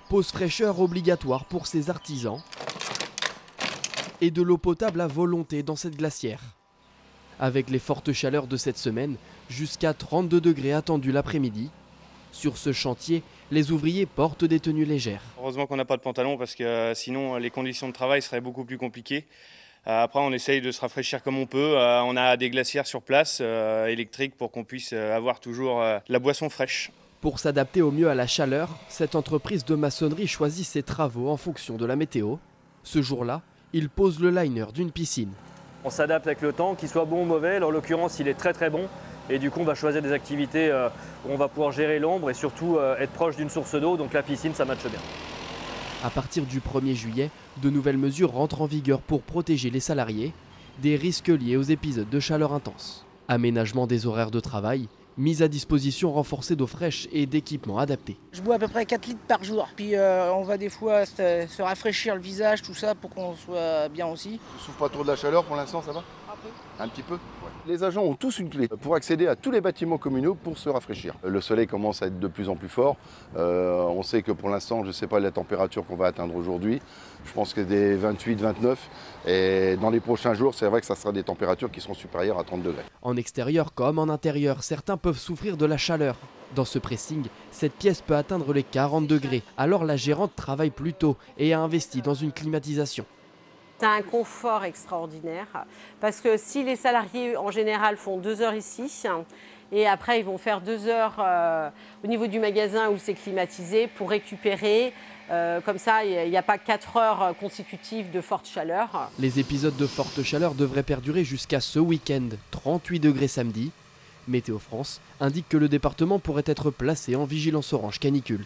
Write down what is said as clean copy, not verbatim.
Pause fraîcheur obligatoire pour ces artisans et de l'eau potable à volonté dans cette glacière. Avec les fortes chaleurs de cette semaine, jusqu'à 32 degrés attendus l'après-midi. Sur ce chantier, les ouvriers portent des tenues légères. Heureusement qu'on n'a pas de pantalon parce que sinon les conditions de travail seraient beaucoup plus compliquées. Après on essaye de se rafraîchir comme on peut. On a des glacières sur place électriques pour qu'on puisse avoir toujours la boisson fraîche. Pour s'adapter au mieux à la chaleur, cette entreprise de maçonnerie choisit ses travaux en fonction de la météo. Ce jour-là, il pose le liner d'une piscine. On s'adapte avec le temps, qu'il soit bon ou mauvais. En l'occurrence, il est très très bon. Et du coup, on va choisir des activités où on va pouvoir gérer l'ombre et surtout être proche d'une source d'eau. Donc la piscine, ça matche bien. À partir du 1er juillet, de nouvelles mesures rentrent en vigueur pour protéger les salariés des risques liés aux épisodes de chaleur intense. Aménagement des horaires de travail, mise à disposition renforcée d'eau fraîche et d'équipements adaptés. Je bois à peu près 4 litres par jour. Puis on va des fois se rafraîchir le visage, tout ça, pour qu'on soit bien aussi. Tu souffres pas trop de la chaleur pour l'instant, ça va? Un petit peu. Ouais. Les agents ont tous une clé pour accéder à tous les bâtiments communaux pour se rafraîchir. Le soleil commence à être de plus en plus fort. On sait que pour l'instant, je ne sais pas la température qu'on va atteindre aujourd'hui. Je pense que des 28, 29. Et dans les prochains jours, c'est vrai que ça sera des températures qui seront supérieures à 30 degrés. En extérieur comme en intérieur, certains peuvent souffrir de la chaleur. Dans ce pressing, cette pièce peut atteindre les 40 degrés. Alors la gérante travaille plus tôt et a investi dans une climatisation. C'est un confort extraordinaire parce que si les salariés en général font 2 heures ici et après ils vont faire 2 heures au niveau du magasin où c'est climatisé pour récupérer, comme ça il n'y a pas 4 heures consécutives de forte chaleur. Les épisodes de forte chaleur devraient perdurer jusqu'à ce week-end, 38 degrés samedi. Météo France indique que le département pourrait être placé en vigilance orange canicule.